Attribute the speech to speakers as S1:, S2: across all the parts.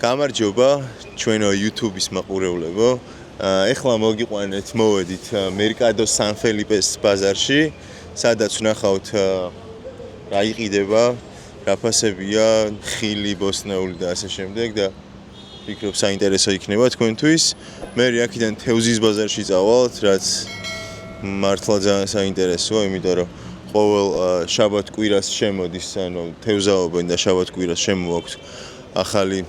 S1: გამარჯობა ჩვენო YouTube-ის მაყურებლებო. ეხლა მოგიყვანეთ მოვედით მერკადო სან ფელიპეს ბაზარში, სადაც ვნახავთ რა იყიდება, რა ფასებია, ხილი, ბოსტნეული და ასე შემდეგ და ვფიქრობ საინტერესო იქნება თქვენთვის. მე აქედან თევზის ბაზარში წავალთ, რაც მართლა ძალიან საინტერესოა, იმიტომ რომ ყოველ შაბათ-კვირას შემოდის, ანუ თევზაობენ და შაბათ-კვირას შემოაქვთ ახალი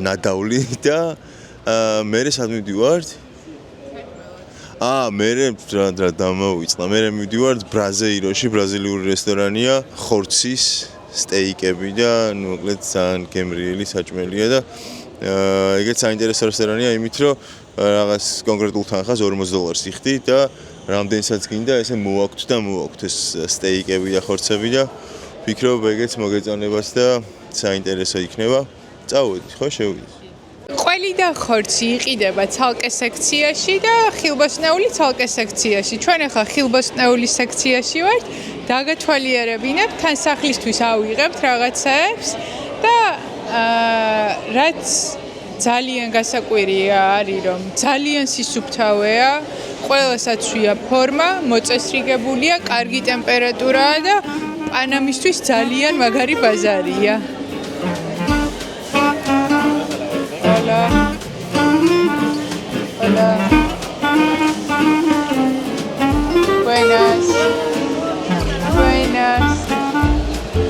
S1: ნადავლი და მე სად მივდივართ? მე რა დამოვიწყდა. მე მივდივართ ბრაზეიროში, ბრაზილიური რესტორანია, ხორცის სტეიკები და მოკლედ ძალიან გემრიელი საჭმელია და ეგეც საინტერესო რესტორანია იმით, რომ რაღაც კონკრეტულ თანხას $40 იხდი და რამდენსაც გინდა ესე მოვაქვთ ეს სტეიკები და ხორცები და ვფიქრობ ეგეც მოგეწონებათ და საინტერესო იქნება. წავედით, ხო შევიდეთ.
S2: ყველი და ხორცი იყიდება ცალკე სექციაში და ხილბოსტნეული ცალკე სექციაში. ჩვენ ახლა ხილბოსტნეულის სექციაში ვართ. დაგათვალიერებინებთ, თან სახლისთვის ავიღებთ რაღაცებს და რაც ძალიან გასაკვირია არის, რომ ძალიან სისუფთავეა, ყველასაცვია ფორმა, მოწესრიგებულია, კარგი ტემპერატურაა და პანამისთვის ძალიან მაგარი ბაზარია. Hola. Buenas.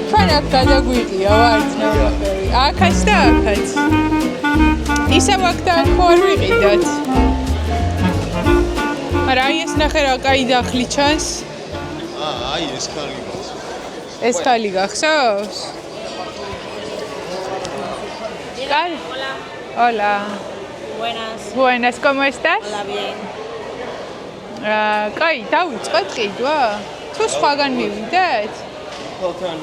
S2: ჩვენ აქ გადაგვიყია ვართ ნამაფერი. აქაც და აქაც. ისევ აქ და აქ არ ვიყიდათ. მაგრამ აი ეს ნახე რა კაი დახლი ჩანს.
S1: აი ეს ხალი გახსოვს.
S2: ეს ხალი გახსოვს?
S3: Hola.
S2: Hola. Buenas, ¿cómo estás?
S3: Hola, bien.
S2: კაი, დავიწყოთ ყიდვა? თუ სხვაგან მივიდეთ?
S1: ხალთან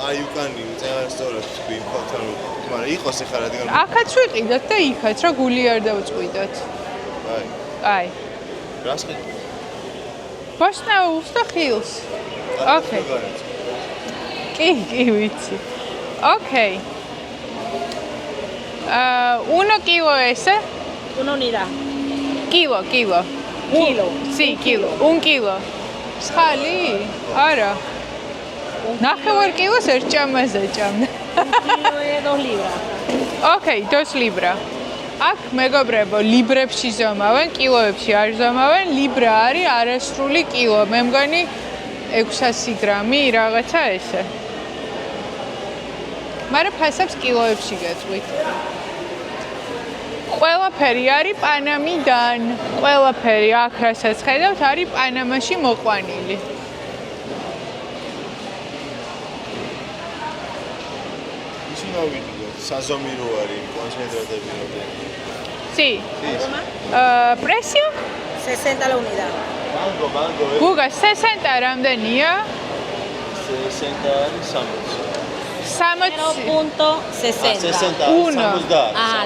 S1: აი უკანი ძალიან სწორად თქვი, ხალთან მაგრამ იყოს ახლა რადგან
S2: აქაც ვიყიდოთ და იქაც რა გული არ დავწყვიდოთ. აი.
S1: რას ხეთ?
S2: ბოსტნეულს და ხილს. ოკეი. კი, ვიცი. ოკეი. Uno kilo ese.
S3: Una unidad.
S2: Kilo.
S3: Kilo.
S2: Sí, kilo. Un kilo. Schali? Ara. ნახევარ კილოს ერთ ჭამაზე ჭამდა.
S3: Kilo es 2 libras.
S2: ოკეი, 2 libra. აქ მეგობრებო, ლიბრებში ზომავენ, კილოებში არ ზომავენ. ლიბრა არის არასრული კილო. მე მგონი 600 გრამი რაღაცა ესე. მაგრამ ფასებს კილოებში გეტყვით. ყველაფერი არის პანამიდან. ყველაფერი აქ რასაც ხედავთ არის პანამაში მოყვანილი.
S1: ისი მოვიდეთ, საზომირო არის კონცენტრატები რამდენი?
S2: Sí. Precio?
S3: 60 la unidad.
S1: Mango.
S2: Guga 60 რამდენია?
S1: 60 არის 60.
S3: 0.60.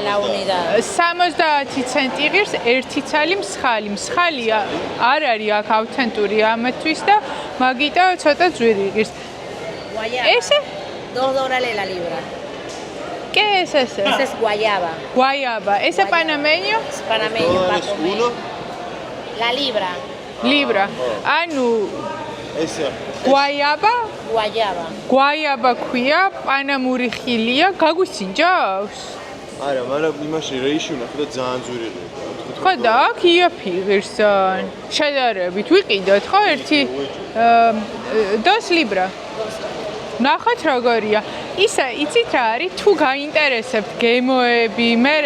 S3: La unidad.
S2: 70 ცენტი ღირს ერთი ცალი მსხალი. მსხალია არ არის აქ ავთენტური ამათვის და მაგიტო ცოტა ძვირი ღირს. Ese?
S3: $2 la libra.
S2: ¿Qué es ese?
S3: Ese es guayaba.
S2: Guayaba. ¿Ese panameño?
S3: Es panameño para comer. La libra.
S2: Libra. Anu.
S1: Ese.
S2: Guayaba ქვია, პანამური ხილია, გაგვისინჯავს?
S1: არა, მაგრამ იმაში რეიში ვნახე და ძალიან ძვირი იყო.
S2: ხო და აქ იაფი ღირსან. შედარებით ვიყიდოთ ხო ერთი 2 libra. ნახოთ როგორია. ისა იცით რა არის? თუ გაინტერესებთ გემოები, მე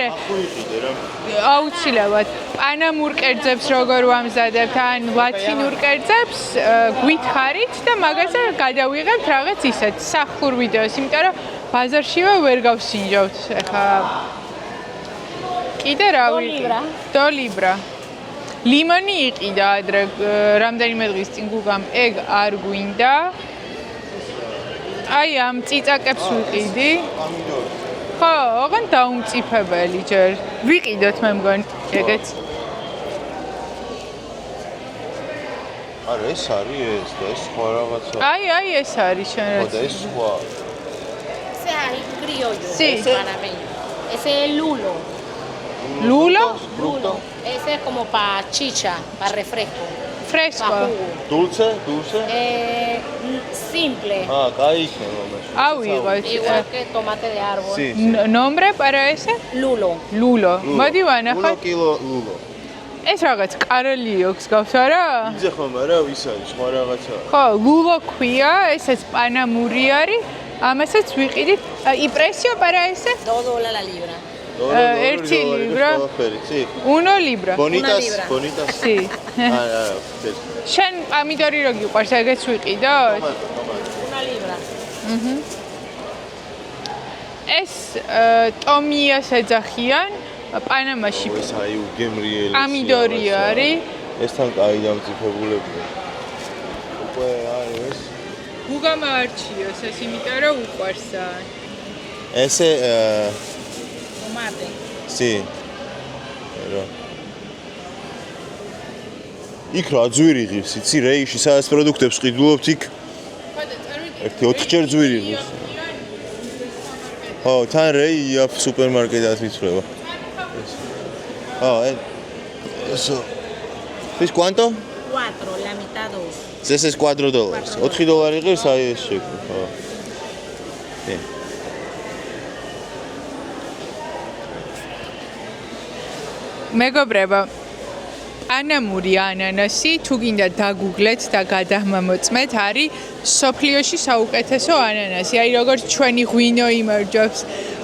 S2: აუცილებლად პანამურ კერძებს როგორ ვამზადებთ ან ლათინურ კერძებს გვითხარით და მაგაზე გადავიღებთ რაღაც ისეთ სახლურ ვიდეოს, იმიტომ რომ ბაზარშივე ვერ გავსინჯავთ. ეხა კიდე რა ვიყიდე? 2 libra. ლიმონი იყიდა ადრე რამდენიმე დღის წინ გუგამ, ეგ არ გვინდა. აი ამ წიწაკებს ვიყიდი. ხო, ოღონდ დაუმწიფებელი ჯერ. ვიყიდოთ მე მგონი ეგეც.
S1: არა, ეს არის ეს და ეს სხვა რაღაცა.
S2: აი ეს არის შენ რაც.
S1: ხო და ეს სხვა.
S3: Ese es criollo.
S2: Sí.
S3: Es panameño. Ese es lulo.
S2: Lulo?
S3: Lulo. Ese es como para chicha, para refresco.
S2: Fresco.
S3: Para jugo.
S1: Dulce, dulce.
S3: Simple.
S1: კაი იქნება მაშინ.
S2: ავიღოთ.
S3: Igual que tomate de árbol.
S1: Sí.
S2: Nombre para ese?
S3: Lulo.
S2: Lulo. მოდი ვანახოთ.
S1: 1 კილო ლულო.
S2: ეს რაღაც კარალი აქვს გავს არა?
S1: იძე ხომ არა ვის არის სხვა რაღაცა.
S2: ხო, ლულო ქვია, ესეც პანამური არის. ამასაც ვიყიდით. ¿Y precio para ese?
S3: $2 la libra.
S2: 1 libra. 1 libra.
S1: Bonitas,
S3: libra.
S1: bonitas.
S2: Sí.
S1: აა,
S2: შენ პამიდორი რო გიყვარს, ეგეც ვიყიდოთ?
S3: 1 libra.
S2: ეს ტომიას ეძახიან პანამაში.
S1: ეს აი უგემრიელი.
S2: პამიდორი არის.
S1: ეს თან კაი დამწიფებულებია. უკვე აი ეს.
S2: უგამარჩიოს ეს, იმიტომ რომ უყვარს.
S1: ესე
S3: Tomate.
S1: Sí. Pero იქ რა ძვირი ღირს, იცი რეიში სადაც პროდუქტებს ყიდულობთ იქ. ერთი 4-ჯერ ძვირი ღირს. ხო, თან რეი იაფ სუპერმარკეტად იწლება. ხო, eso. ¿Es cuánto?
S3: 4, la mitad 2.
S1: Ese es $4. $4 ღირს აი ეს შეკვი, ხო. კი.
S2: მეგობრებო, პანამური ანანასი, თუ გინდა დაგუგლეთ და გადამამოწმეთ, არის სოფლიოში საუკეთესო ანანასი. აი როგორც ჩვენი ღვინო იმარჯვებს.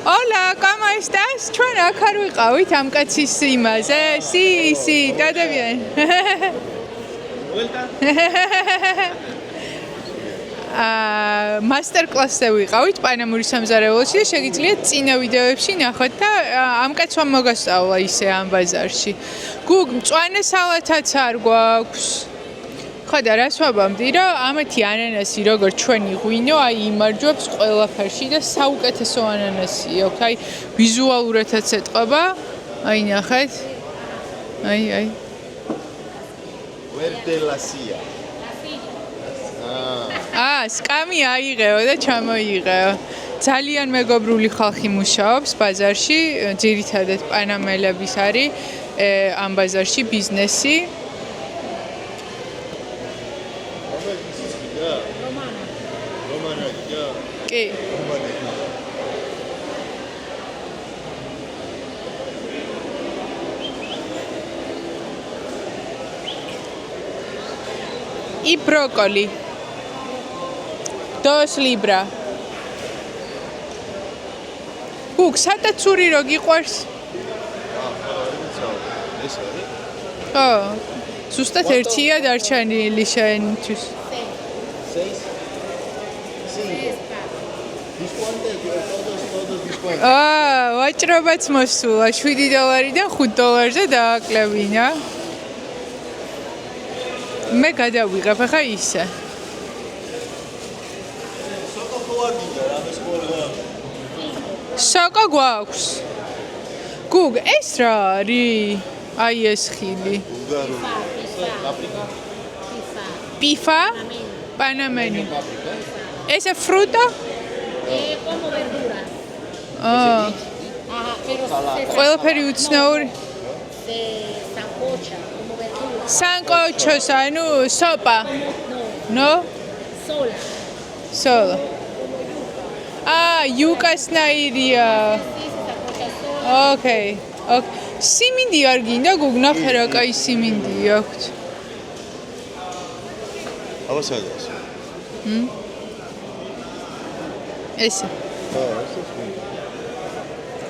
S2: Hola, ¿cómo estás? ჩვენ აქ არ ვიყავით ამ კაცის იმაზე. Sí, todo bien. მასტერ-კლასზე ვიყავით პანამურის სამზარეულოში და შეგიძლიათ წინა ვიდეოებში ნახოთ და ამ კაცმა მოგასწავლა ისე ამ ბაზარში. გუგ მწვანე სალათაც არ გვაქვს. ხო და რას ვაბამდი, რომ ამათი ანანასი როგორც ჩვენი ღვინო, აი იმარჯვებს ყველაფერში და საუკეთესო ანანასი აქვს. აი ვიზუალურადაც ეტყობა. აი ნახეთ. აი.
S1: Verde la silla.
S2: სკამი აიღეო და ჩამოიღეო. ძალიან მეგობრული ხალხი მუშაობს ბაზარში, ძირითადად პანამელების არის ამ ბაზარში ბიზნესი. კი. I broccoli. 2 libra. გუგ, სატაცური რო გიყვარს?
S1: ეს არის?
S2: ხო. ზუსტად ერთია დარჩენილი შენთვის.
S1: 6.
S2: ვაჭრობაც მოსულა $7-დან $5-ზე დააკლებინა. მე გადავიღებ ახლა ისე. სოკო გვაქვს. გუგ, ეს რა არის? აი ეს ხილი. Pifa? Panameni. ¿Ese es fruta?
S3: Como verdura.
S2: Ah.
S3: Ajá, pero se
S2: ყველაფერი უცნაური.
S3: sancocha, como verdura.
S2: Sancochos, ანუ sopa.
S3: No,
S2: No?
S3: sola.
S2: Solo. იუკასნაირია.
S3: Sancocha sola.
S2: Okay. სიმინდი არ გინდა გუგნახე რა კაი სიმინდი აქვს.
S1: აბა სადაც?
S2: ესე.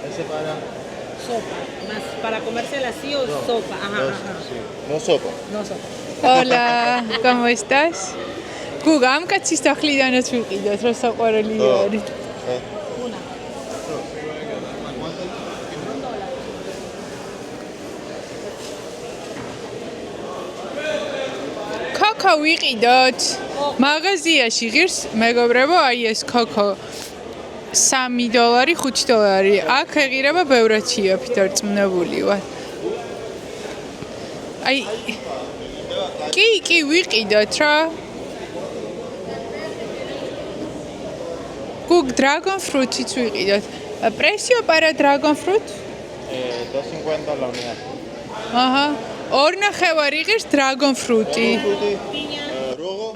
S1: Ese para
S3: Sopa. Más para comérsela así o sopa. Ajá, ajá.
S1: no sopa.
S3: No sopa.
S2: Hola, ¿cómo estás? გუგ, ამ კაცის დახლიდანაც ვიყიდოთ, რა საყვარელი არის.
S3: Una.
S2: ქოქო ვიყიდოთ. მაღაზიაში ღირს, მეგობრებო, აი ეს ქოქო $3, $5. აქ ეღირება ბევრად იაფი დარწმუნებული ვარ. აი კი ვიყიდოთ რა. გუგ დრაგონ ფრუთიც ვიყიდოთ. Precio para dragon fruit?
S4: 2.50 la unidad.
S2: აჰა. 2.5 იღებს dragon fruit-ი.
S1: Rogo?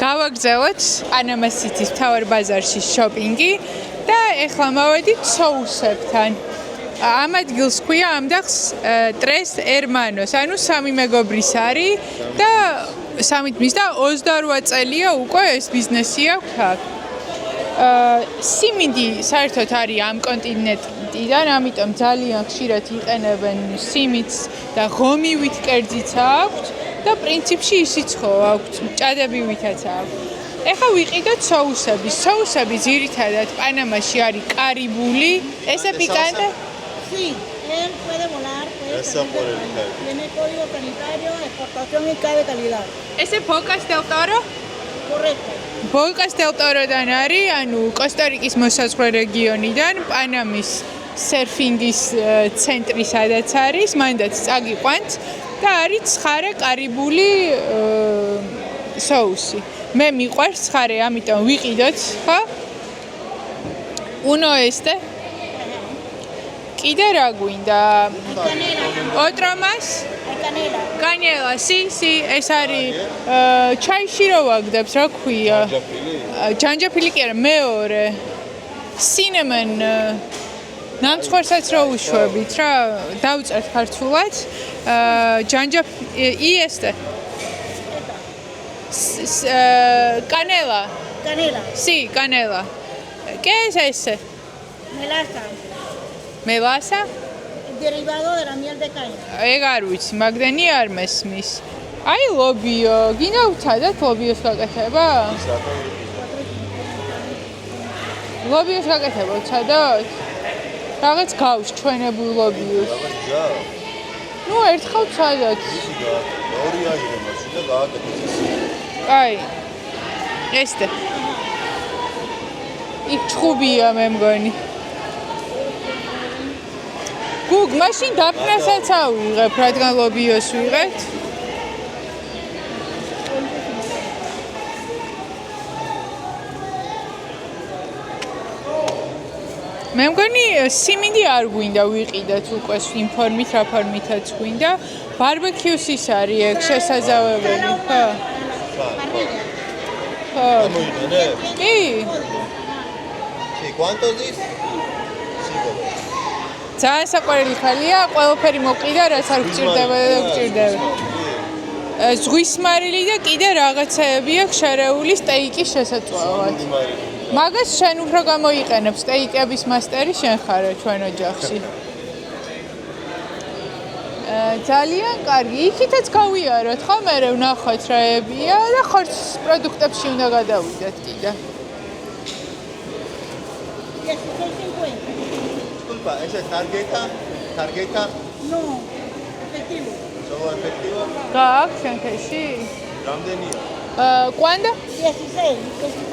S2: გავაგზავნოთ პანამას სიტის მთავარ ბაზარში შოპინგი და ეხლა მოვედით სოუსებთან. ამ ადგილს ქვია ამ დახს Tres Hermanos, ანუ სამი მეგობრის არის და სამით მის და 28 წელია უკვე ეს ბიზნესი აქვს აქ. სიმინდი საერთოდ არის ამ კონტინენტიდან, ამიტომ ძალიან ხშირად იყენებენ სიმინდს და ღომივით კერძიც აქვთ და პრინციპში ისიც ხო აქვთ, ჭადებივითაც აქვთ. ეხლა ვიყიდოთ სოუსები. სოუსები ძირითადად პანამაში არის კარიბული, ესე პიკანტე.
S3: Sí, él puede volar, puede salir. Tiene código sanitario, exportación y cada calidad.
S2: ესე ბოკას დელ ტორო?
S3: Correcto.
S2: ბოკას დელ ტოროდან არის, ანუ კოსტა-რიკის მოსაზღვრე რეგიონიდან, პანამის სერფინგის ცენტრი სადაც არის, მანდაც წაგიყვანთ და არის ცხარე კარიბული სოუსი. მე მიყვარს ცხარე, ამიტომ ვიყიდოთ, ხო? Uno este. კიდე რა გვინდა? Otro más?
S3: Canela.
S2: Canela, sí, ეს არის ჩაიში რო ვაგდებს, რა ქვია? ჯანჯაფილი კი არა, მეორე. Cinnamon ნამცხვარსაც რო უშვებით, რა, დავწერთ ქართულად. y este. Canela.
S3: Canela.
S2: Sí, canela. ¿Qué es ese?
S3: Melaza.
S2: Melaza?
S3: Derivado de la miel de caña.
S2: ეგ არ ვიცი, მაგდენი არ მესმის. აი ლობიო, გინდა უცადეთ ლობიოს გაკეთება? ლობიოს გაკეთება უცადოთ? რაღაც გავს ჩვენებულ ლობიოს. ნუ ერთხელ ვცადოთ. აი. ესте. იქ ჭუბია მე მგონი. გუგ, მაშინ დაფნასაც ავიღებ, რადგან ლობიოს ვიღებთ. მე მგონი სიმინდი არ გვინდა ვიყიდეთ უკვე იმ ფორმით, რა ფორმითაც გვინდა. ბარბეკიუს ის არის ეგ შესაძლებელი, ხო? ხო. კი.
S1: ¿Cuántos dis?
S2: ძალიან საყვარელი ხალია, ყველაფერი მოყიდა, რაც არ გჭირდება და გჭირდება. ზღვის მარილი და კიდე რაღაცეები აქვს შერეული სტეიკის შესაძლებლად. მაგას შენ უფრო გამოიყენებ, სტეიკების მასტერი შენ ხარ ჩვენ ოჯახში. ძალიან კარგი, იქითაც გავიაროთ, ხო, მე ვნახოთ რაებია და ხორცს პროდუქტებში უნდა გადავიდეთ კიდე.
S3: 16.50.
S1: Disculpa, ¿ese es tarjeta?
S3: No, efectivo.
S1: ¿Solo efectivo?
S2: გააქვს შენ ქეში?
S1: რამდენია?
S2: ¿Cuándo?
S3: 16.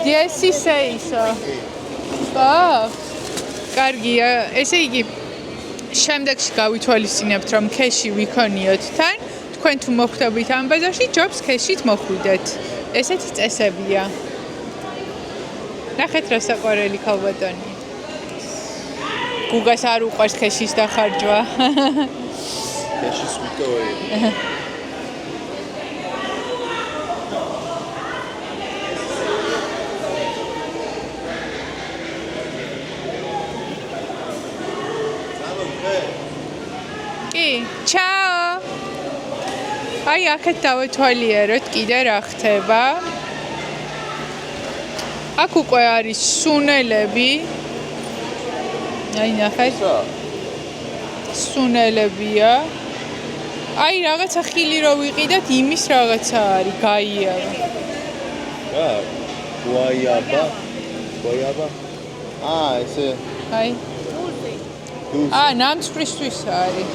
S2: 16. გააქვს. კარგია, ესე იგი შემდეგში გავითვალისწინებთ, რომ ქეში ვიქონიოთ თან, თქვენ თუ მოხვდებით ამ ბაზარში, ჯობს ქეშით მოხვიდეთ. ესეთი წესებია. ნახეთ რა საყვარელი ქალბატონია. გუგას არ უყვარს ქეშის დახარჯვა.
S1: ქეშის ვიტოვე.
S2: Ciao. Აი, აქეთ დავეთვალიეროთ კიდე რა ხდება. აქ უკვე არის სუნელები. აი, ნახეთ. სუნელებია. აი, რაღაცა ხილი რო ვიყიდეთ, იმის რაღაცა არის, გაიარა.
S1: რა? Guayaba. ესე.
S2: აი. ნამცხრისთვის არის.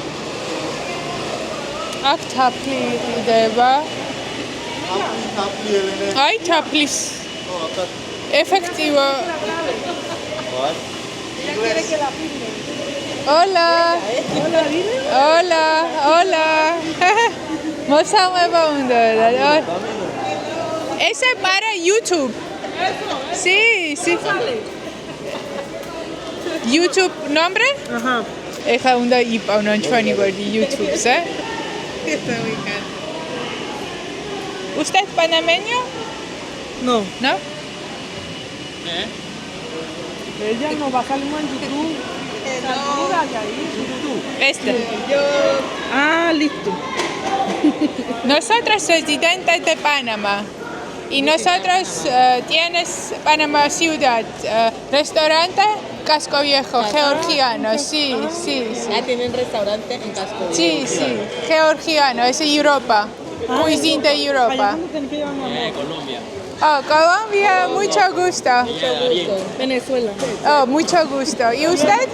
S2: აქ თაფლი იყიდება.
S1: თაფლი ელენე.
S2: აი, თაფლის. Efectivo.
S1: What?
S2: Hola. Hola. Მოსამება უნდა და. Ese para YouTube. Sí. YouTube nombre?
S3: Ajá.
S2: ეხა უნდა იპავნონ ჩვენი ვარდი YouTube-ზე. Usted panameño?
S3: No.
S2: No?
S3: Ella no va a salir en YouTube. Saluda ahí.
S2: Este.
S3: Listo.
S2: Nosotros residentes de Panamá. Y nosotros tienes Panamá ciudad, restaurante Casco Viejo, georgiano, sí.
S3: Tienen restaurante en Casco
S2: Sí, georgiano, es Europa, cuisine de Europa.
S4: Colombia.
S2: Oh, Colombia, mucho gusto.
S3: Venezuela.
S2: Oh, mucho gusto. ¿Y usted?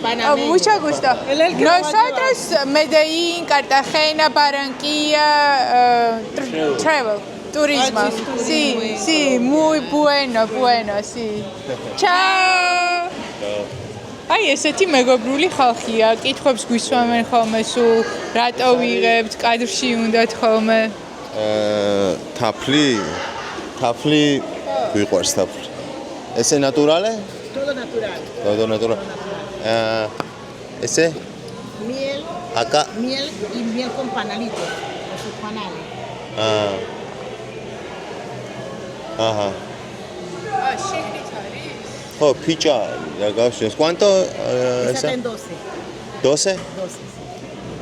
S3: Panamá.
S2: Oh, mucho gusto.
S3: Él es el que lo va a
S2: Nosotros, Medellín, Cartagena, Barranquilla, travel, turismo. Sí, muy bueno, sí. Chao. აი, ესეთი მეგობრული ხალხია. კითხვებს გვისვამენ ხოლმე, სულ რატო ვიღებთ, კადრში უნდათ ხოლმე.
S1: თაფლი ვიყვარს თაფლი. Ese naturale?
S3: Todo natural.
S1: Ese?
S3: Miel.
S1: Acá.
S3: Miel y miel con panalitos. Con sus panales.
S1: Ajá. Oh, picha, ya gauchos. ¿Cuánto?
S3: Esa en 12.
S1: 12?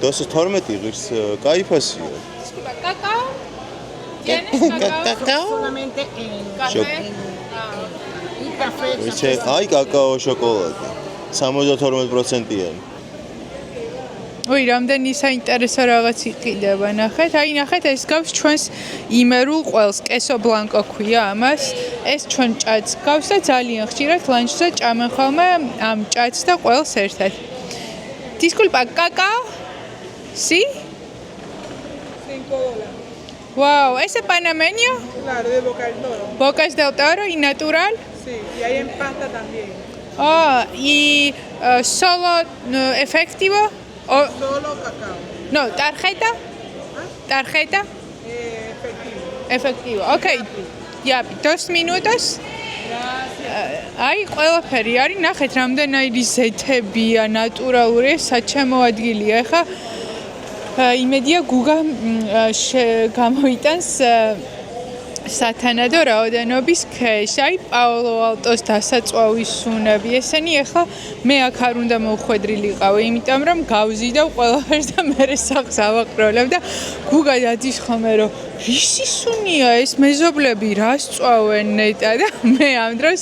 S3: 12.
S1: 12 ღირს кайფასია.
S2: Cacao? ¿Tienes cacao?
S3: Solamente en
S2: Café?
S3: y café.
S1: ვიცი, აი კაკაო შოკოლადი. 72%-იანი.
S2: ой, რამდენი საინტერესო რაღაც იყიდება, ნახეთ. აი, ნახეთ, ეს გავს ჩვენს იმერულ ყველს, კესო ბლანკო ქვია ამას. ეს ჩვენ ჭადს გავს და ძალიან ხშირად ლანჩზე ჭამენ ხოლმე ამ ჭადს და ყველს ერთად. Disculpa, cacao? Sí?
S3: $5.
S2: Wow, ¿ese panameño?
S3: Claro, de Boca del Toro.
S2: Bocas del Toro y natural?
S3: Sí, y hay en pasta también.
S2: Oh, y solo efectivo? O,
S3: Solo cacao.
S2: no, tarjeta? Tarjeta?
S3: Efectivo.
S2: Efectivo. Ok. Ya, 2 minutos. აი, ყველაფერი არის, ნახეთ, რამდენაირი ზეთებია, ნატურალური, საჩემო ადგილია. ეხა იმედია გუგა გამოიტანს სათანადო რაოდენობის ქეშ. აი, პაოლო ალტოს დასაწვავის სუნები. ესენი ეხლა მე აქ არ უნდა მოვხვედრილიყავი, იმიტომ რომ გავზიდავ ყველაფერს და მერე სახლს ავაყროლებ და გუგა დადის ხოლმე რომ რისი სუნია ეს მეზობლები რას წვავენ ნეტა და მე ამ დროს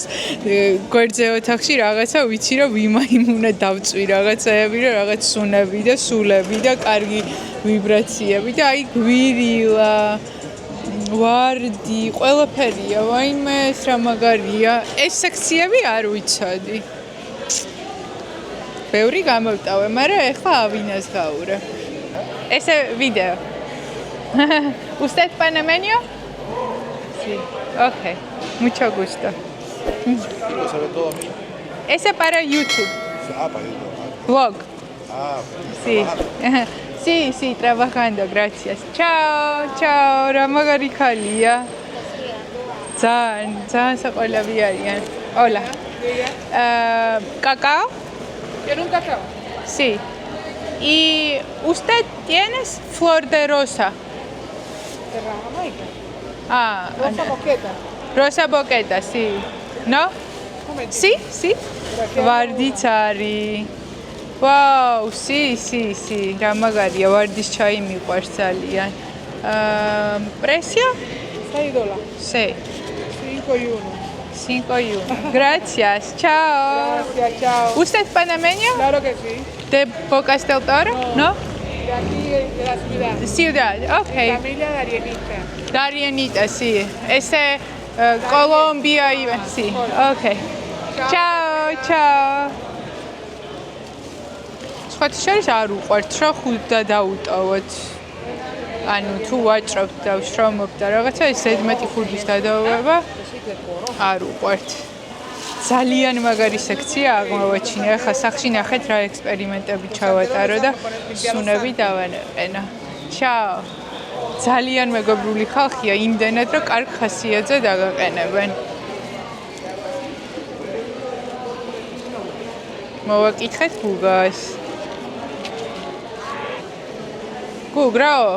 S2: გვერდზე ოთახში რაღაცა ვიცი რომ ვიმაიმუნე დავწვი რაღაცაები რომ რაღაც სუნები და სულები და კარგი ვიბრაციები და აი გვირილა ვარდი ყველაფერია ვაიმე ეს რა მაგარია ეს სექციები არ ვიცოდი ბევრი გამოვტავე მაგრამ ეხლა ავინას გავურე ese video ¿Usted panameño? Sí. Ok, mucho gusto.
S1: Sobre todo a mí.
S2: Ese para YouTube.
S1: Ah, para YouTube.
S2: Vlog.
S1: Ah,
S2: Sí. Sí, trabajando, gracias. Chao, chao, Ramagari Kalia. Zan, sacolabí alguien. Hola. ¿Cacao?
S3: ¿Quiere un cacao?
S2: Sí. ¿Y usted tiene flor de rosa?
S3: De Jamaica.
S2: Rosa
S3: boqueta.
S2: Rosa boqueta, sí. ¿No? Sí. Varditsari. ვაუ, სი, რა მაგარია, ვარდის ჩაი მიყვარს ძალიან. Precio?
S3: $6.
S2: Sí. 5 y 1. Gracias. Chao.
S3: Gracias, chao.
S2: ¿Usted es panameño?
S3: Claro que sí.
S2: ¿De Bocas del Toro? ¿No?
S3: De aquí, de la ciudad.
S2: Ciudad. Ok.
S3: Familia de Arienita.
S2: Darianita, sí. Ese Colombia y sí. Ok. Chao. სხვათა შორის არ უყვართ რა ხუთ და დაუტოვოთ. ანუ თუ ვაჭრობთ და ვშრომობთ და რაღაცა ეს ზედმეტი ხუდის დადავება არ უყვართ. ძალიან მაგარი სექცია აღმოვაჩინე. ახლა სახში ნახეთ რა ექსპერიმენტები ჩავატარო და სუნები დავანეყენა. ჩაო. ძალიან მეგობრული ხალხია, იმდენად რომ კარგ ხასიათზე დაგაყენებენ. მოვაკითხეთ გუგას. გუგრაო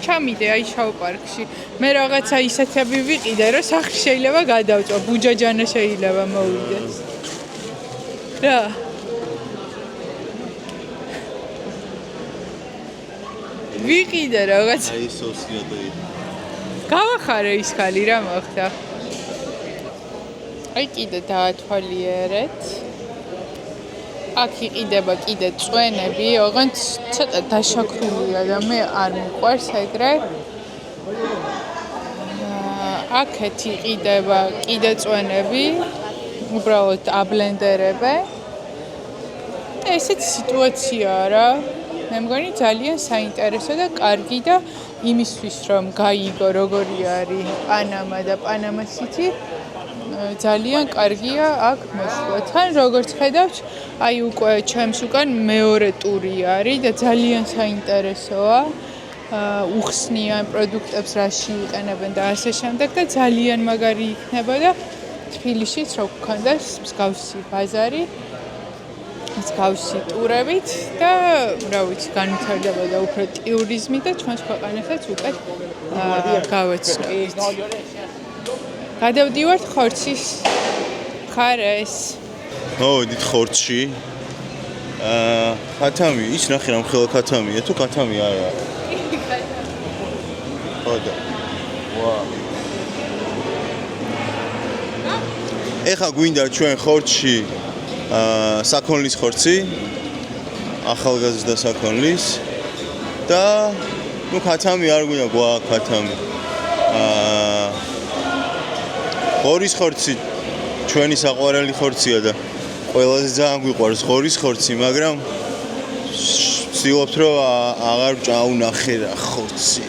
S2: ჩამიდე აი შავ პარკში. მე რაღაცა ისეთები ვიყიდე, რომ სახში შეიძლება გადავწვა, ბუჯაჯანა შეიძლება მოვიდეს. რა? ვიყიდე რაღაცა.
S1: აი სოსია და
S2: გავახარე ის ხალი რა მოხდა. აი კიდე დაათვალიერეთ. აქ იყიდება კიდე წვენები, ოღონდ ცოტა დაშაქრულია და მე არ მიყვარს ეგრე. აქეთ იყიდება კიდე წვენები, უბრალოდ აბლენდერებე. ესეთი სიტუაციაა რა. მე მგონი ძალიან საინტერესო და კარგი და იმისთვის რომ გაიგო როგორი არის პანამა და პანამა სიტი ძალიან კარგია აქ მოსვლა. თან როგორც ხედავთ, აი უკვე ჩემს უკან მეორე ტური არის და ძალიან საინტერესოა. უხსნიან პროდუქტებს რაში იყენებენ და ასე შემდეგ და ძალიან მაგარი იქნება და თბილისშიც რო გქონდეს მსგავსი ბაზარი, მსგავსი ტურებით და რა ვიცი, განვითარდება უფრო ტურიზმი და ჩვენს ქვეყანასაც უკეთ გავეცნობთ. გადავდივართ ხორცის მხარეს.
S1: მოვედით ხორცში. ქათამი, ის ნახე რა მხელა ქათამია, თუ ქათამი არა. ხოდა. ვა. ეხა გვინდა ჩვენ ხორცში საქონლის ხორცი, ახალგაზრდა საქონლის და ნუ ქათამი არ გვინდა, გვაქვს ქათამი. ღორის ხორცი ჩვენი საყვარელი ხორცია და ყველაზე ძალიან გვიყვარს ღორის ხორცი, მაგრამ ვცდილობთ რომ აღარ ჭაუნახე რა ხორცი.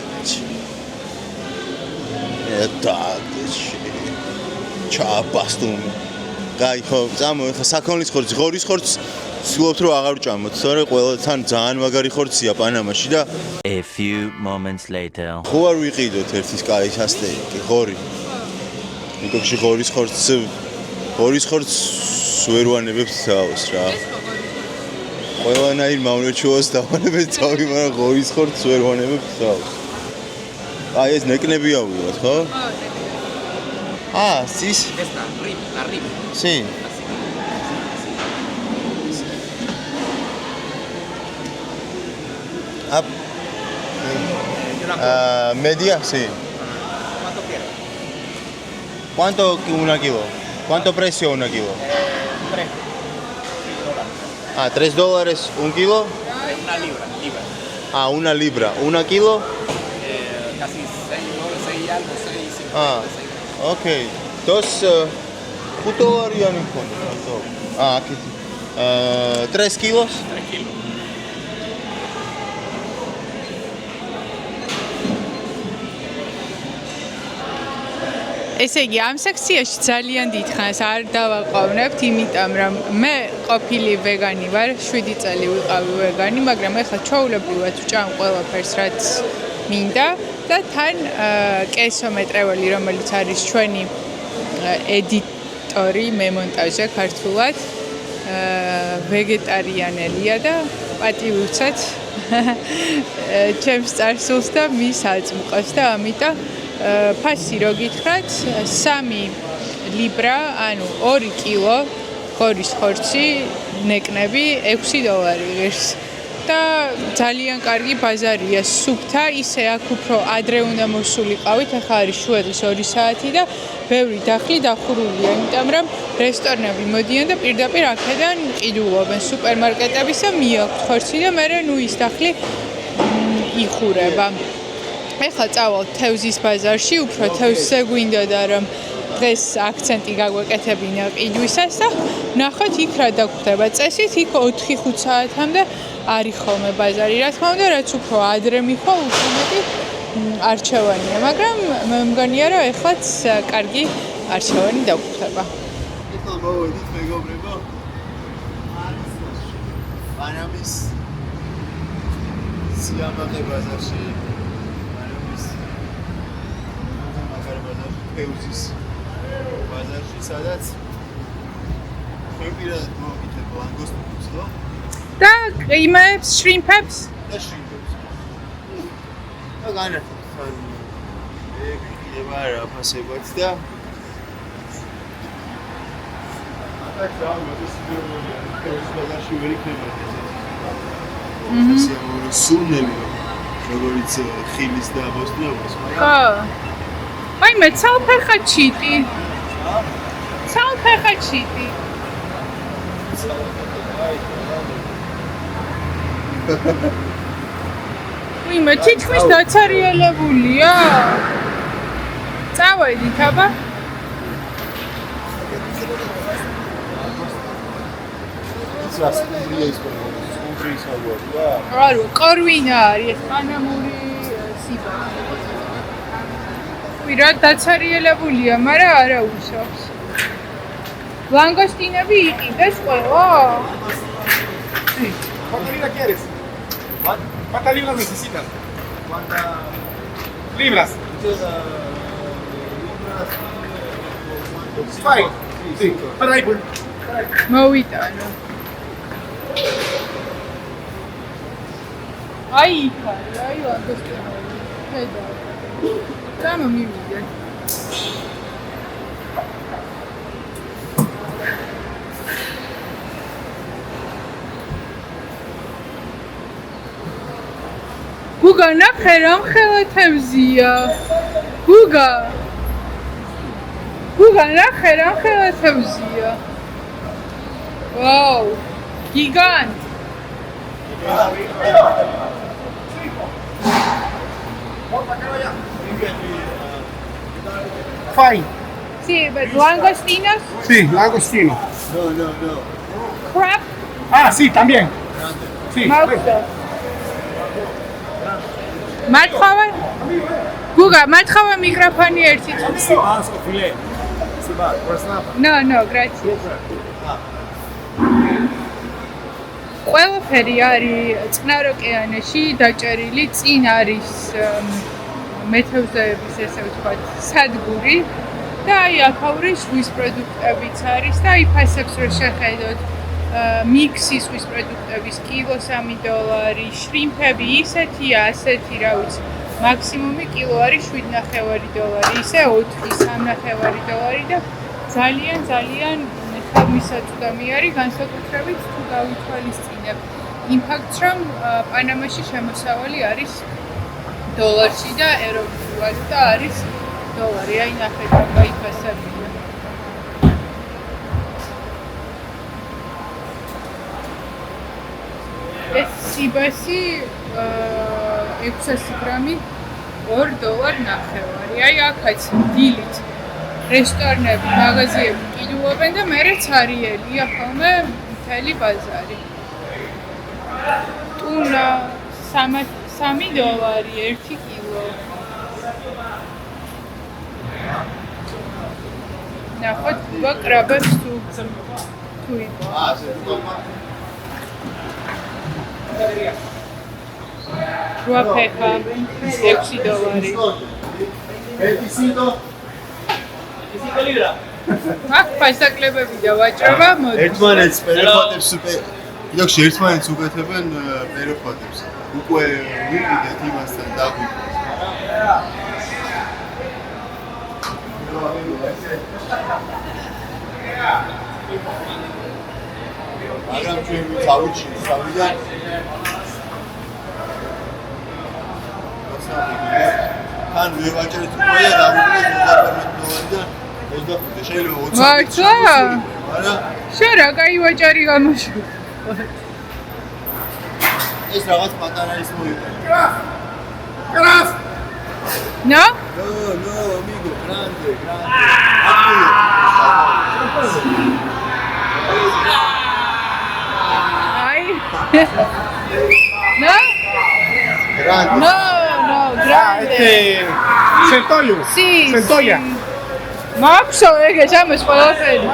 S1: ჩააბასტუმი. გაი ხო, წამო ხა საქონლის ხორცი, ღორის ხორცი ვცდილობთ რომ აღარ ჭამოთ, თორე ყველთან ძალიან მაგარი ხორცია პანამაში და
S5: A few moments later.
S1: ხო არ ვიყიდოთ ერთის კაის ასტეიკი, ღორი. მიგოქში ღორის ხორცს ვერ ვანებებთ თავს რა. ყველანაირ მავნეჩუას დავანებეთ თავი, მაგრამ ღორის ხორცს ვერ ვანებებთ თავს. აი ეს ნეკნებია ვიღოთ, ხო? sis.
S4: Esta, arriba.
S1: Sí. Media, sí.
S4: ¿Cuánto quieres?
S1: ¿Cuánto una kilo? ¿Cuánto precio una kilo? $3. $1 kilo?
S4: Una libra.
S1: Una libra. ¿1 kilo?
S4: Casi $6, 6 y algo, 6.50.
S1: Okay. Dos $5 მქონდა. Aquí. 3 kilos?
S4: 3 kilos.
S2: ესე იგი, ამ სექციაში ძალიან დიდხანს არ დავაყოვნებთ, იმიტომ რომ მე ყოფილი ვეგანი ვარ, 7 წელი ვიყავი ვეგანი, მაგრამ ეხლა ჩვეულებრივად ვჭამ ყველაფერს, რაც მინდა და თან კესო მეტრეველი, რომელიც არის ჩვენი ედიტორი, მემონტაჟე ქართულად, ვეგეტარიანელია და პატივი ვცეთ ჩემს წარსულს და მის აწმყოს და ამიტომ ფასი რო გითხრათ 3 ლიბრა, ანუ 2 კილო გორის ხორცი, ნეკნები $6 ღირს. და ძალიან კარგი ბაზარია სუფთა, ისე აქ უფრო ადრე უნდა მოსულიყავით, ახლა არის შუადღის 2 საათი და ბევრი დახლი დახურულია, იმიტომ რომ რესტორნები მოდიან და პირდაპირ აქედან ყიდულობენ სუპერმარკეტების და მიაქვთ ხორცი და მერე ნუ ის დახლი იხურება. ეხლა წავალთ თევზის ბაზარში, უფრო თევზზე გვინდოდა რომ დღეს აქცენტი გაგვეკეთებინა ყიდვისას და ნახოთ იქ რა დაგხვდება წესით, იქ 4-5 საათამდე არის ხოლმე ბაზარი. რა თქმა უნდა, რაც უფრო ადრე მიხვალ, უფრო მეტი არჩევანია, მაგრამ მე მგონია რომ ეხლაც კარგი არჩევანი დაგხვდება.
S1: ეხლა მოვედით მეგობრებო. პანამის სიამაყე ბაზარში. პანამის მაგარი ბაზარში, თევზის ბაზარში, სადაც მე პირადად მოვაკეთებ ლანგოსტინებს, ხო?
S2: და იმებს, შრიმპებს?
S1: და შრიმპებს. და განართებს, ანუ ეგ იქნება რა ფასებად და აქ დავმოწესდები თევზის ბაზარში ვერ იქნება ეს. სიამოვნო სუნელი, როგორც ხილის და ბოსტნეულს, მაგრამ
S2: ხო. აი მე ცალფეხა ჩიტი. ცალფეხა ჩიტი. ვიმე თითქმის დაცარიელებულია. წავედით აბა.
S1: ის სკუნბრია ის პრობლემა, სკუნბრის აგვარია.
S2: არო, ყორვინა არის ეს პანამური სიბა. ვირა დაცარიელებულია, მაგრამ არა უშავს. ლანგოსტინები იყიდეს ყველა?
S4: Sí. ¿Cuántas libras quieres? ¿Cuántas libras necesitas? Libras. Fine. Sí. Para ahí, pues.
S2: მოვიტანო. აი იქ არის, აი ლანგოსტინები. ხედა. გამომივიდე. გუგა ნახე რა მხელა თევზია. გუგა ნახე რა მხელა თევზია. ვაუ, გიგანტ.
S4: Fine.
S2: Sí, but langostinos,
S4: Sí, langostino.
S1: No.
S2: crab,
S4: Ah, sí, también. Sí.
S2: mouthful. მართხავა? გუგა, მართხავა მიკროფონი ერთი წუთი.
S4: Sibasco filé. Sibasco, prosnapa.
S2: No, gracias. ყველაფერი არის წყნარ ოკეანეში დაჭერილი, წინ არის მეთევზეების, ესე ვთქვათ, სადგური და აი აქაური ზღვის პროდუქტებიც არის და აი ფასებს რო შეხედოთ, მიქსი ზღვის პროდუქტების კილო $3, შრიმფები ისეთია, ასეთი, რა ვიცი, მაქსიმუმი კილო არის $7.5, ისე 4-3.5 და ძალიან ხელმისაწვდომი არის განსაკუთრებით თუ გავითვალისწინებ იმ ფაქტს, რომ პანამაში შემოსავალი არის დოლარში და ეროვნული ვალუტა არის დოლარი. აი ნახეთ რა კაი ფასებია. ეს სიბასი 600 გრამი $2.50. აი აქაც დილით რესტორნები, მაღაზიები ყიდულობენ და მერე ცარიელია ხოლმე მთელი ბაზარი. ტუნა $3 1 კილო. ნახოთ კრაბებს თუ იყო. რუაფეხა $6.
S4: 25 libras.
S2: აქ ფასაკლებები და ვაჭრობა მოდის.
S1: ერთმანეთს პერეფატებს კიდევ ერთმანეთს უკეთებენ პერეფატებს. უკვე ვიყიდეთ იმასთან დაგვიყვეს. მაგრამ ჩვენ ვიცავიჩი სავიდან ან ვევაჭრეთ უკვე და დავუყურეთ $25 და 25 შეიძლება 20
S2: მართლა?
S1: არა
S2: შენ რა კაი ვაჭარი გამოშო.
S1: ეს რაღაც პატარა ის მოიყვა.
S2: No?
S1: No, amigo, grande.
S2: Ay. No?
S1: Grande.
S2: No, grande.
S6: Centollo.
S2: Sí.
S6: Centolla.
S2: Mapso, ეგე ჯამეს ყველაფერი.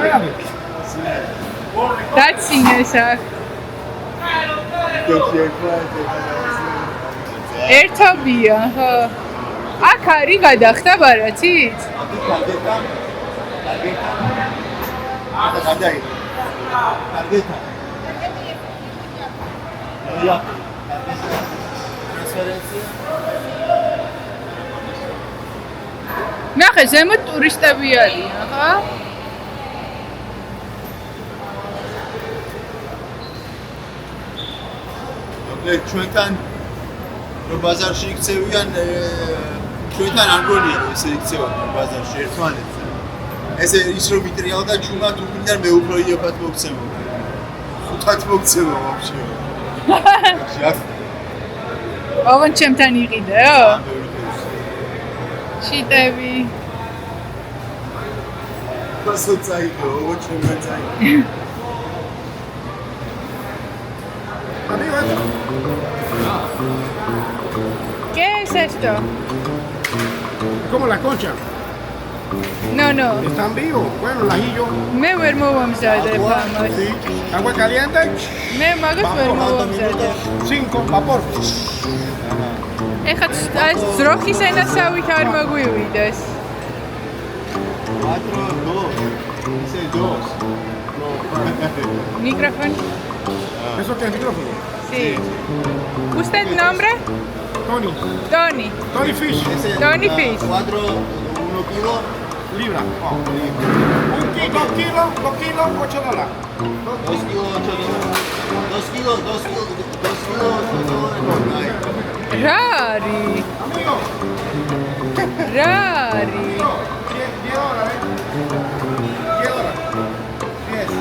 S2: დაცინესა. ერთობია, ხო. აქ არის გადახდა ბარათით? ნახე, ზემოთ ტურისტები არიან, ხო?
S1: ჩვენთან რო ბაზარში იქცევიან ჩვენთან არ გონია რომ ესე იქცევან ბაზარში ერთმანეთს ესე ის რომ მიტრიალ და ჩუმად უგინდან მე უფრო იაფად მოგცემო ხუთად მოგცემო ვაფშე
S2: ოღონ ჩემთან იყიდეო? შიტები
S1: გასო წაიგო ოღონ ჩემთან წაიგო
S2: ¿Qué es esto?
S6: Como la concha.
S2: No.
S6: Están vivos. Bueno, el ajillo.
S2: მე ვერ მოვამზადებ ამას.
S6: Sí. Agua caliente.
S2: მე მაგას ვერ მოვამზადებ.
S6: 5 vapor.
S2: ეხლა ეს ძროხის ენასავით არ მოგვივიდეს.
S1: 4
S2: Micrófono.
S6: ¿Eso qué es micrófono?
S2: Sí. ¿Usted nombre?
S6: Tony.
S2: Tony.
S6: Tony Fish.
S2: Tony Fish.
S1: 1 kilo
S6: Libra. 2 kilos, 8 $.
S1: 2 kilo 8
S2: რა არის?
S6: Amigo.
S2: რა არის?
S6: $10. $10. Yes.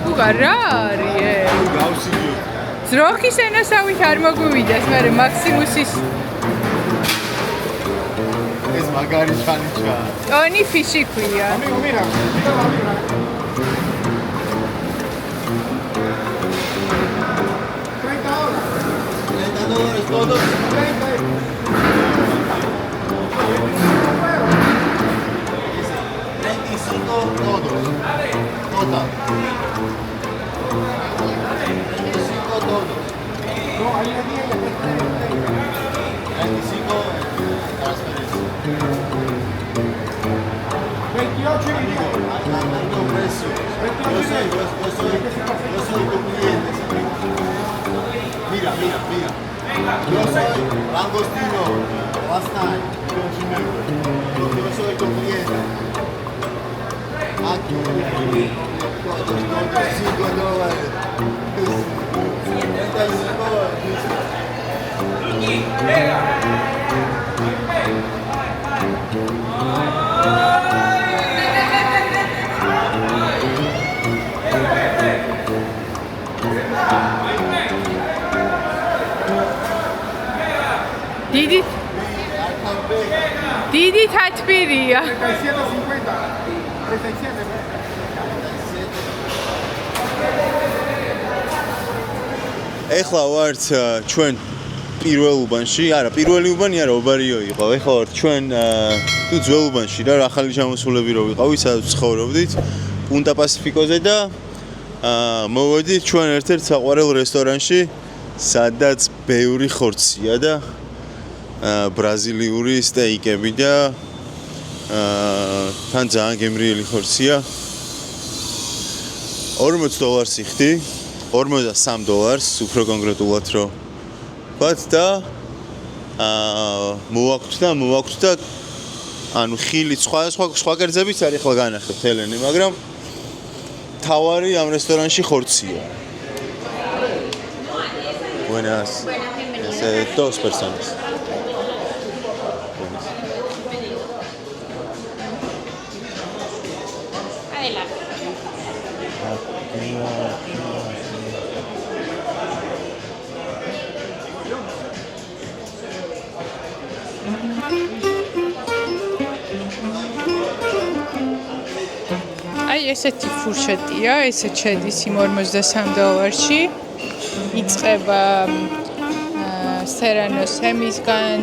S2: უგა რა არის ეს?
S1: გავსიჯო
S2: ძროხის ენასავით არ მოგვივიდეს, მე მაქსიმუსის
S1: ეს მაგარი ჩანიჩა
S2: Tony Fish ქვია.
S6: Amigo, mira. Mira la libra. $30.
S1: $30 todos 35 todos total 35 todos
S6: No, ahí la 10 ya está.
S1: 25 transferencia
S6: 28 y 10.
S1: alto precio yo soy tu cliente mira yo soy langostino last time don't remember yo soy tu cliente aquí
S2: დიდი თათბირია.
S6: 37.50. 37.
S1: ეხლა ვართ ჩვენ პირველ უბანში, არა, პირველი უბანი არა, ობარიო იყო. ეხლა ვართ ჩვენ თუ ძველ უბანში რა, ახალი ჩამოსულები რო ვიყავით, სადაც ცხოვრობდით, პუნტა პასიფიკოზე და მოვედით ჩვენ ერთ-ერთ საყვარელ რესტორანში, სადაც ბევრი ხორცია და ბრაზილიური სტეიკები და თან ძალიან გემრიელი ხორცია. $40 იხდი. $43 უფრო კონკრეტულად რო ვთქვათ და მოვაქვთ და ანუ ხილი სხვა კერძებიც არის ახლა განახებთ ელენი, მაგრამ თავარი ამ რესტორანში ხორცია. Buenas. Dos personas.
S2: აი ესეთი ფურშეტია, ესე შედის იმ $43-ში. იწყება სერანოს ემისგან,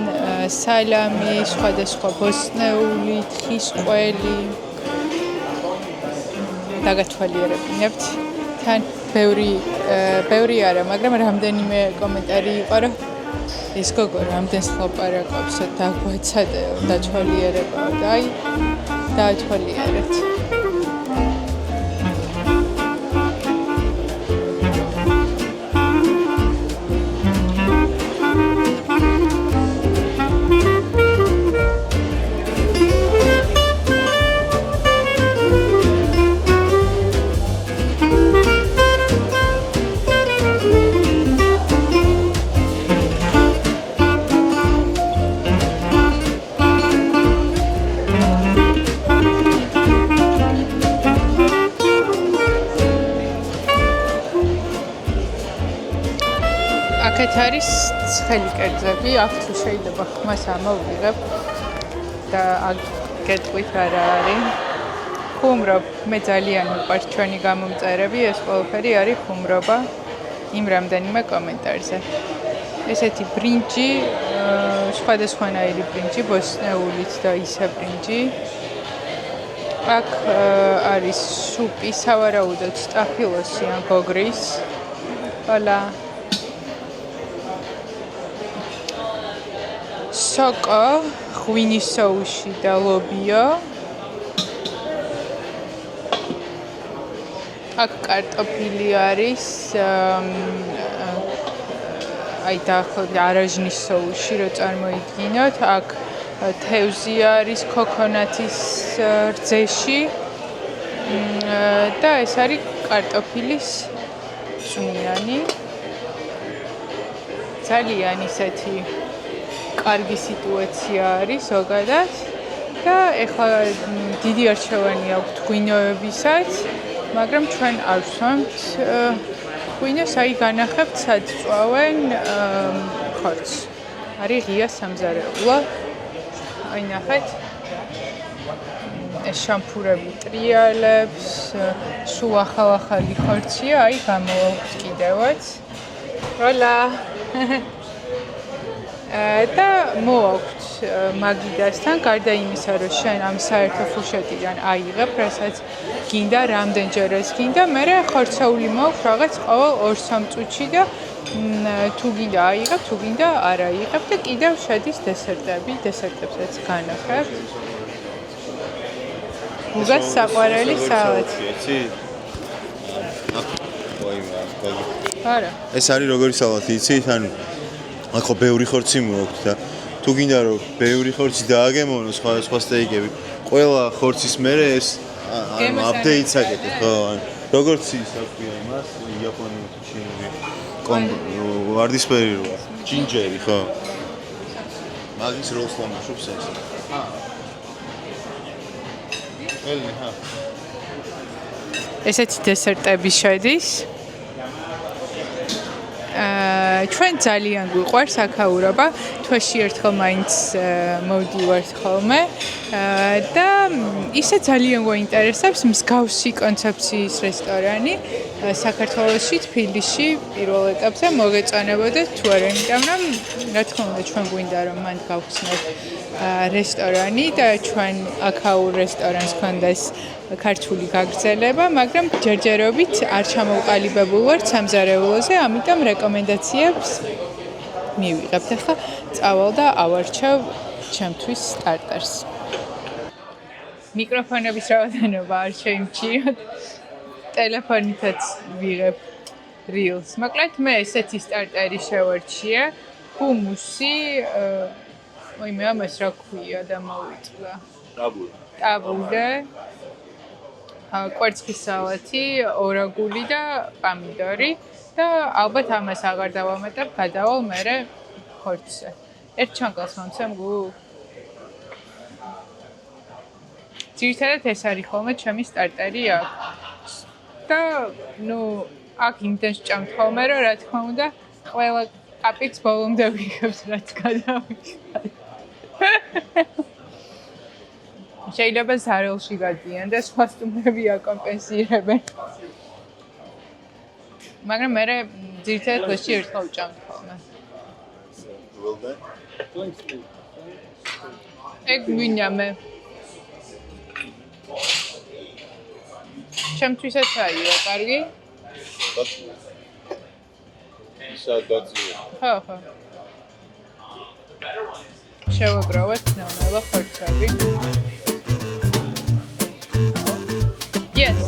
S2: სალამი, სხვადასხვა ბოსტნეული, თხის ყველი. დაგათვალიერებინებთ. თან ბევრი არა, მაგრამ რამდენიმე კომენტარი იყო, რომ ეს გოგო რამდენს ლაპარაკობს, დაგვაცადეო, დათვალიერებაო და აი დაათვალიერეთ. აქეთ არის ცხელი კერძები, აქ თუ შეიძლება ხმას ამოვიღებ და გეტყვით რა არის. ხუმრობ, მე ძალიან მიყვარს ჩვენი გამომწერები, ეს ყველაფერი არის ხუმრობა იმ რამდენიმე კომენტარზე. ესეთი ბრინჯი, სხვადასხვანაირი ბრინჯი, ბოსტნეულით და ისე ბრინჯი. აქ არის სუპი, სავარაუდოდ სტაფილოსი ან გოგრის. Hola. Soko, ღვინის სოუსი და ლობიო. აქ კარტოფილი არის, აი დაახლოებით არაჟნის სოუსი რო წარმოიდგინოთ. აქ თევზი არის ქოქონათის რძეში და ეს არის კარტოფილის წვნიანი. ძალიან ისეთი კარგი სიტუაცია არის ზოგადად და ეხლა დიდი არჩევანი აქვს ღვინოებისაც, მაგრამ ჩვენ არ ვსვამთ ღვინოს, აი განახებთ სად წვავენ ხორცს. არის ღია სამზარეულო. აი ნახეთ. ეს შამფურები ტრიალებს, სულ ახალ-ახალი ხორცია, აი გამოვაქვთ კიდევაც. Hola. და მოვაქვთ მაგიდასთან, გარდა იმისა, რომ შენ ამ საერთო ფურშეტიდან აიღებ, რასაც გინდა, რამდენჯერ ეს გინდა, მერე ხორცეული მოვაქვთ რაღაც ყოველ 2-3 წუთში და თუ გინდა აიღებ, თუ გინდა არ აიღებ და კიდევ შედის დესერტები, დესერტებსაც განახებთ. გუგას საყვარელი სალათი. არა.
S1: ეს არის როგორი სალათი, იცით? ანუ აქ ხო ბევრი ხორცი მოაქვს და თუ გინდა რომ ბევრი ხორცი დააგემოვნოს სხვა სტეიკები, ყველა ხორცის მერე ეს აპდეიტს აკეთებ, ხო? ანუ როგორც ის აქვია იმას, იაპონური თუ ჩინური ვარდისფერი როა, ჯინჯერი, ხო? მაგის როლს ლამაშობს ეს.
S2: ესეთი დესერტები შედის. ჩვენ ძალიან გვიყვარს აქაურობა, თვეში ერთხელ მაინც მოვდივართ ხოლმე და ისე ძალიან გვაინტერესებს მსგავსი კონცეფციის რესტორანი საქართველოში, თბილისში პირველ ეტაპზე მოგეწონებოდეთ თუ არა, იმიტომ რომ რა თქმა უნდა ჩვენ გვინდა რომ მანდ გავხსნათ რესტორანი და ჩვენ აქაურ რესტორანს გქონდეს ქართული გაგრძელება, მაგრამ ჯერჯერობით არ ჩამოვყალიბებულ ვართ სამზარეულოზე, ამიტომ რეკომენდაციებს მივიღებთ. ახლა წავალ და ავარჩევ ჩემთვის სტარტერს. მიკროფონების რაოდენობა არ შეიმჩიოთ. ტელეფონითაც ვიღებ რილს. მოკლედ მე ესეთი სტარტერი შევარჩიე. ჰუმუსი, მე ამას რა ქვია და მოვიწვა. ტაბულე. კვერცხის სალათი, ორაგული და პამიდორი და ალბათ ამას აღარ დავამატებ, გადავალ მერე ხორცზე. ერთ ჩანკალს მომცემ გუ. ძირითადად ეს არის ხოლმე ჩემი სტარტერი აქ. და აქ იმდენ სჭამთ ხოლმე, რომ რა თქმა უნდა, ყველა კაპიკს ბოლომდე ვიღებთ, რაც გადავიხადე. შეიძლება ზარელში გადიან და სხვა სტუმრები აკომპენსირებენ. მაგრამ მე ძირითადად დღეში ერთხელ ვჭამთ ხოლმე. ეგ მინდა მე. ჩემთვისაც აია, კარგი? ხო. შევაგრავოთ ნელ-ნელა ხორცები. Yes.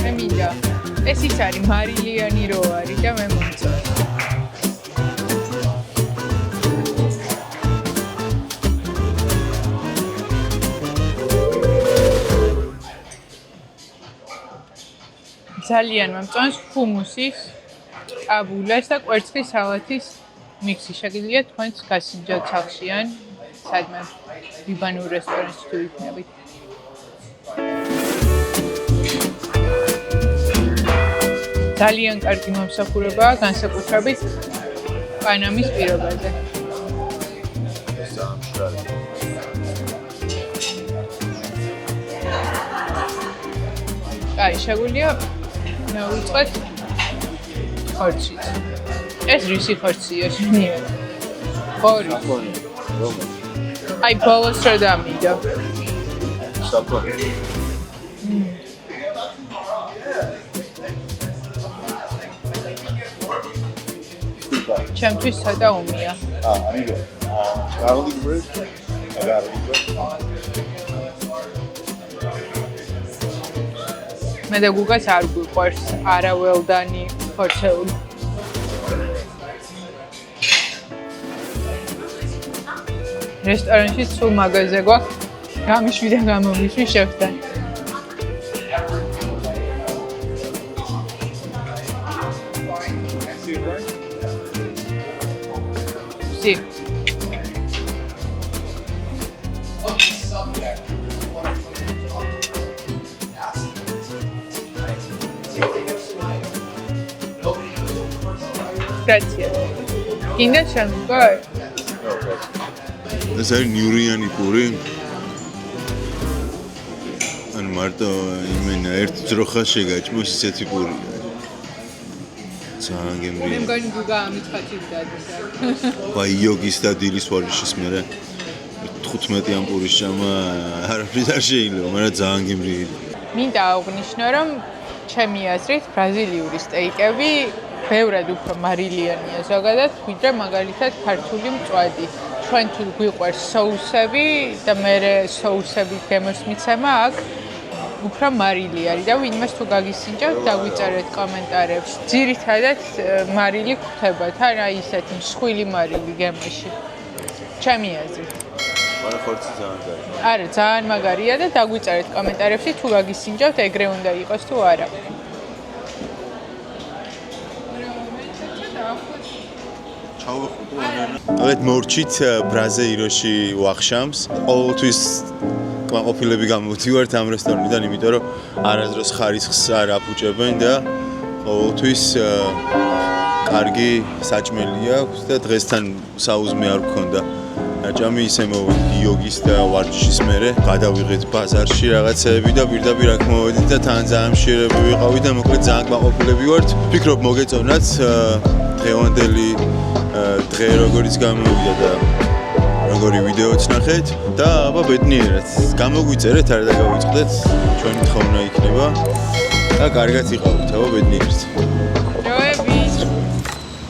S2: მე მინდა. ეს ის არის მარილიანი რო არის და მე მომწონს. ძალიან მომწონს ჰუმუსის, აბულას და კვერცხის სალათის მიქსი. შეგიძლიათ თქვენც გასინჯოთ სახლში ან სადმე ლიბანურ რესტორანში თუ იქნებით. ძალიან კარგი მომსახურებაა განსაკუთრებით პანამის პირობაზე. აი, შეგვიძლია მოვიწყოთ ხორცით. ეს რისი ხორცია შენიერ? ორი. აი, ბოლოს რა დამიდო.
S1: საფონი.
S2: ჩემთვის ცოტა უმია.
S1: ამიგო. garlic bread.
S2: მე და გუგას არ გვიყვარს არაველდანი ხორცეული. რესტორანში სულ მაღაზია გვაქვს. გამიშვი და გამომიშვი შევთან. Sí. Grazie. Kinda შემდგარ?
S1: ეს არის ნიურიანი პური. ან მარტო იმენა ერთ ძროხას შეგაჭმოს ისეთი პურია. ძალიან გემრიელი.
S2: მე მგონი გუგა ამით ხათით დადის.
S1: ვაი იოგის და დილის ვარჯიშის მერე 15 ამპურის ჭამა არაფრის არ შეიძლება, მაგრამ ძალიან გემრიელი.
S2: მინდა აღვნიშნო, რომ ჩემი აზრით ბრაზილიური სტეიკები ბევრად უფრო მარილიანია ზოგადად, ვიდრე მაგალითად ქართული მწვადი. ჩვენ თუ გვიყვარს соуსები და მე соуსებით გემოსმიცემა აქ უფრო მარილი არის და ვინმეს თუ გაგისინჯავთ, დაგვიწერეთ კომენტარებში. ძირითადად მარილი გვხვდებათ, არა ისეთი მსხვილი მარილი გემოში. ჩემი აზრით.
S1: მაგრამ ხორცი ძალიან კარგი.
S2: არა, ძალიან მაგარია და დაგვიწერეთ კომენტარებში თუ გაგისინჯავთ, ეგრე უნდა იყოს თუ არა.
S1: აგეთ მორჩით ბრაზილიაში ვახშამს. ყოველთვის კმაყოფილები გამოვდივართ ამ რესტორნიდან, იმიტომ რომ არასდროს ხარისხს არ აფუჭებენ და ყოველთვის კარგი საჭმელი აქვს და დღესთან საუზმე არ გქონდა. რაჭამი ისე მოვედი იოგის და ვარჯიშის მერე, გადავიღეთ ბაზარში რაღაცეები და პირდაპირ აქ მოვედით და თან ძალიან მშიერები ვიყავი და მოკლედ ძალიან კმაყოფილები ვართ. ვფიქრობ მოგეწონათ დღევანდელი დღე როგორიც გამოვიდა და როგორი ვიდეოც ნახეთ და აბა ბედნიერად გამოგვიწერეთ, არ დაგავიწყდეთ, ჩვენი თხოვნა იქნება და კარგად იყავით, აბა ბედნიერად.